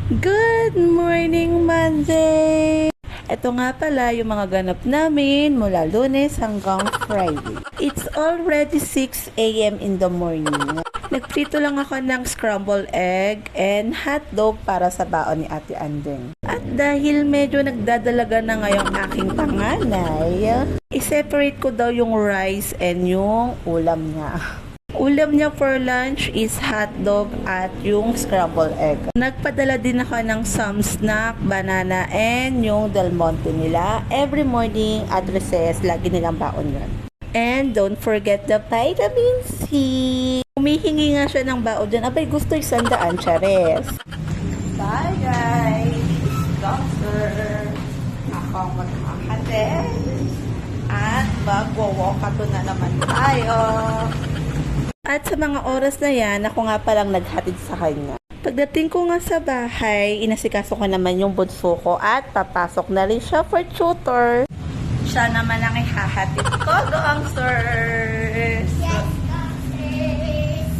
Good morning, Monday! Ito nga pala yung mga ganap namin mula Lunes hanggang Friday. It's already 6 a.m. in the morning. Nagprito lang ako ng scrambled egg and hotdog para sa baon ni Ate Andeng. At dahil medyo nagdadalaga na ngayong aking panganay, i-separate ko daw yung rice and yung ulam niya. Ulam niya for lunch is hotdog at yung scrambled egg. Nagpadala din ako ng some snack, banana, and yung Del Monte nila. Every morning at recess, lagi nilang baon yun. And don't forget the vitamin C. Humihingi nga siya ng baon dyan. Abay, gusto 100, Chares. Bye, guys. Doctor. Ako ang magkakatid. At magwawalkato na naman tayo. At sa mga oras na yan, ako nga palang naghatid sa kanya. Pagdating ko nga sa bahay, inasikaso ko naman yung bunso ko at papasok na rin siya for tutor. Siya naman ang ihahatid ko doang, sirs. Yes, doctors.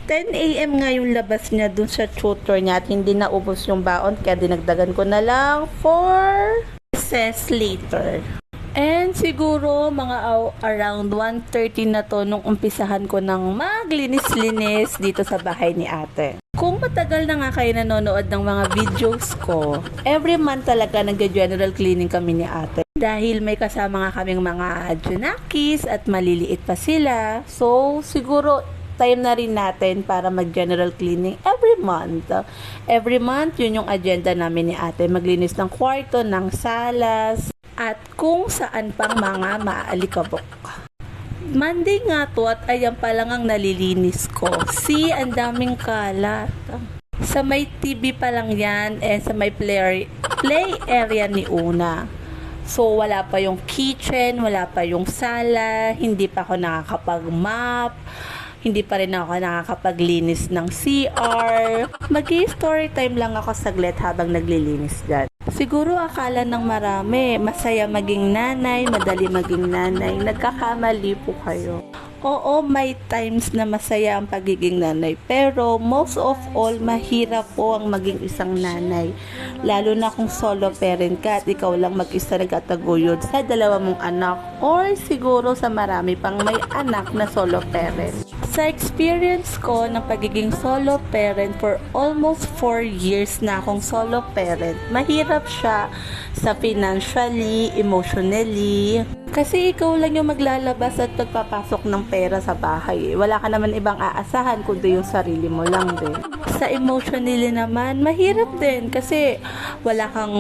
10 a.m. nga yung labas niya dun sa tutor niya at hindi naubos yung baon kaya dinagdagan ko na lang for recess later. And siguro mga around 1:30 na to nung umpisahan ko ng maglinis-linis dito sa bahay ni ate. Kung matagal na nga kayo nanonood ng mga videos ko, every month talaga nag-general cleaning kami ni ate. Dahil may kasama nga kaming mga junakis at maliliit pa sila. So siguro time na rin natin para mag-general cleaning every month. Every month, yun yung agenda namin ni ate. Maglinis ng kwarto, ng salas, at kung saan pang mga maalikabok. Monday nga to at ayan pa lang ang nalilinis ko. See, ang daming kalat. Sa may TV pa lang yan and sa may play area ni Una. So, wala pa yung kitchen, wala pa yung sala, hindi pa ako nakakapag-map, hindi pa rin ako nakakapaglinis ng CR. Mag-story time lang ako saglit habang naglilinis dyan. Siguro akala ng marami, masaya maging nanay, madali maging nanay. Nagkakamali po kayo. Oo, may times na masaya ang pagiging nanay. Pero most of all, mahirap po ang maging isang nanay. Lalo na kung solo parent ka at ikaw lang mag-isa nagtataguyod sa dalawa mong anak or siguro sa marami pang may anak na solo parent. Sa experience ko ng pagiging solo parent for almost 4 years na akong solo parent, mahirap siya sa financially, emotionally. Kasi ikaw lang yung maglalabas at magpapasok ng pera sa bahay. Wala ka naman ibang aasahan kundi yung sarili mo lang din. Sa emotionally naman, mahirap din kasi wala kang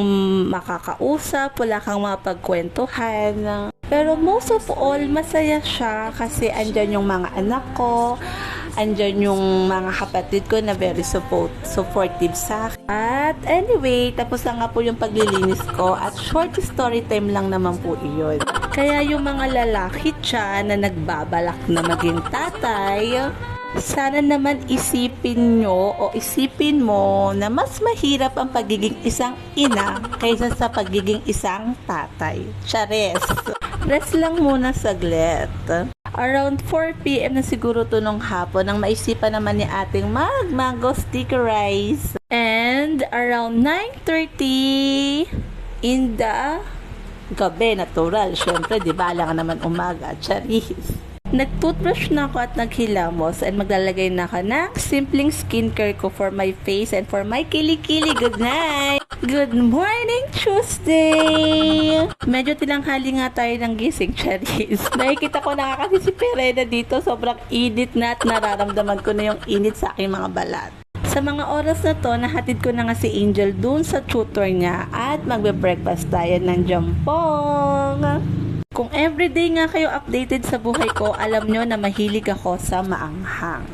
makakausap, wala kang mapagkwentuhan. Pero most of all, masaya siya kasi andyan yung mga anak ko, andyan yung mga kapatid ko na very supportive sa akin. At anyway, tapos na nga po yung paglilinis ko at short story time lang naman po iyon. Kaya yung mga lalaki dyan na nagbabalak na maging tatay, sana naman isipin nyo o isipin mo na mas mahirap ang pagiging isang ina kaysa sa pagiging isang tatay. Chares! Rest lang muna saglit. Around 4 p.m. na siguro to nung hapon nang maisipan naman ni ating mag-mango sticky rice. And around 9:30 in the gabi, natural. Syempre, di ba, alangan naman umaga. Charis. Nag-toothbrush na ako at naghilamos and maglalagay na ako ng simpleng skincare ko for my face and for my kilikili. Good night! Good morning, Tuesday! Medyo tilanghali nga tayo ng gising, Charis. Nakikita ko na nga kasi si Perena dito. Sobrang init na at nararamdaman ko na yung init sa aking mga balat. Sa mga oras na to, nahatid ko na nga si Angel dun sa tutor niya at magbe-breakfast tayo ng jampong. Kung everyday nga kayo updated sa buhay ko, alam nyo na mahilig ako sa maanghang.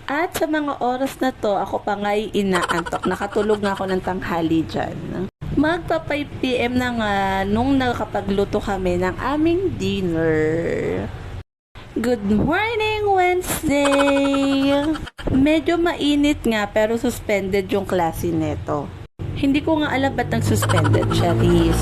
At sa mga oras na to, ako pa nga'y inaantok. Nakatulog nga ako ng tanghali dyan. Magpa 5 p.m. na nga nung nakapagluto kami ng aming dinner. Good morning, Wednesday! Medyo mainit nga pero suspended yung klase neto. Hindi ko nga alam ba't nag-suspended, Charis.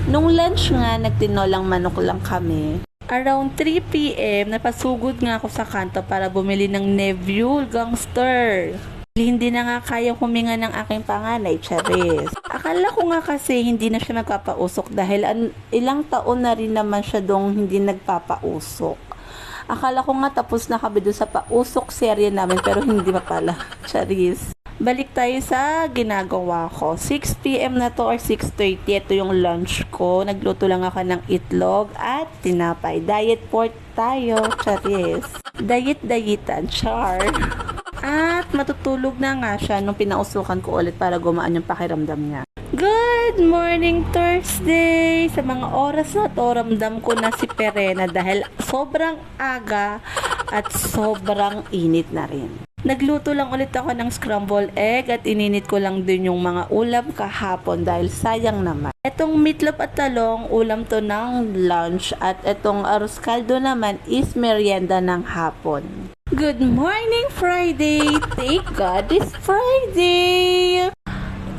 Nung lunch nga, nagtinolang manok lang kami. Around 3 p.m., napasugod nga ako sa kanto para bumili ng Neville Gangster. Hindi na nga kayang huminga ng aking panganay, Charis. Akala ko nga kasi hindi na siya nagpapausok dahil ilang taon na rin naman siya dong hindi nagpapausok. Akala ko nga tapos na kami doon sa pausok serye namin pero hindi pa pala, Charis. Balik tayo sa ginagawa ko. 6 p.m. na to or 6:30. Ito yung lunch ko. Nagluto lang ako ng itlog at tinapay. Diet pork tayo, Charis. Diet-dietan, char. At matutulog na nga siya nung pinausukan ko ulit para gumaan yung pakiramdam niya. Good morning, Thursday! Sa mga oras na to, ramdam ko na si Perena dahil sobrang aga at sobrang init na rin. Nagluto lang ulit ako ng scrambled egg at ininit ko lang din yung mga ulam kahapon dahil sayang naman. Etong meatloaf at talong, ulam to ng lunch at etong arroz caldo naman is merienda ng hapon. Good morning, Friday! Thank God it's Friday!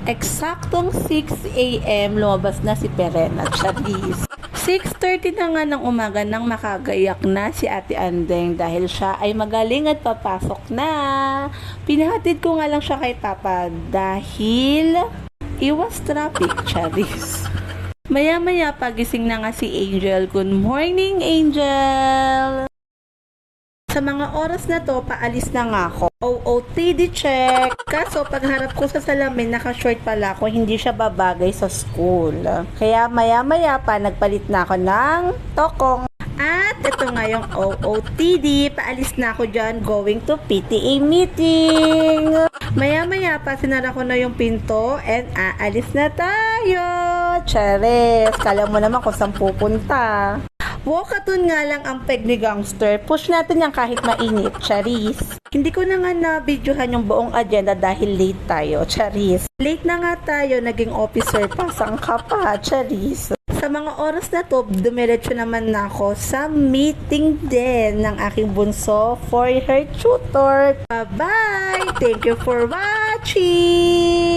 Eksaktong 6 a.m. lumabas na si Perena, Charis. 6:30 na nga ng umaga nang makagayak na si Ate Andeng dahil siya ay magaling at papasok na. Pinahatid ko nga lang siya kay Papa dahil iwas traffic, Charis. Maya-maya pagising na nga si Angel. Good morning, Angel! Sa mga oras na to, paalis na nga ako. OOTD check. Kaso, pagharap ko sa salamin, naka-short pala ako, hindi siya babagay sa school. Kaya maya-maya pa, nagpalit na ako ng tokong. At ito nga yung OOTD. Paalis na ako dyan, going to PTA meeting. Maya-maya pa, sinara ko na yung pinto and aalis na tayo. Charis, kala mo naman kung saan pupunta. Walkathon nga lang ang peg ni Gangster. Push natin yan kahit mainit, Charis. Hindi ko na nga na-videohan yung buong agenda dahil late tayo, Charis. Late na nga tayo, naging officer pa, sangka pa, Charis. Sa mga oras na to, dumiretso naman na ako sa meeting din ng aking bunso for her tutor. Bye-bye! Thank you for watching!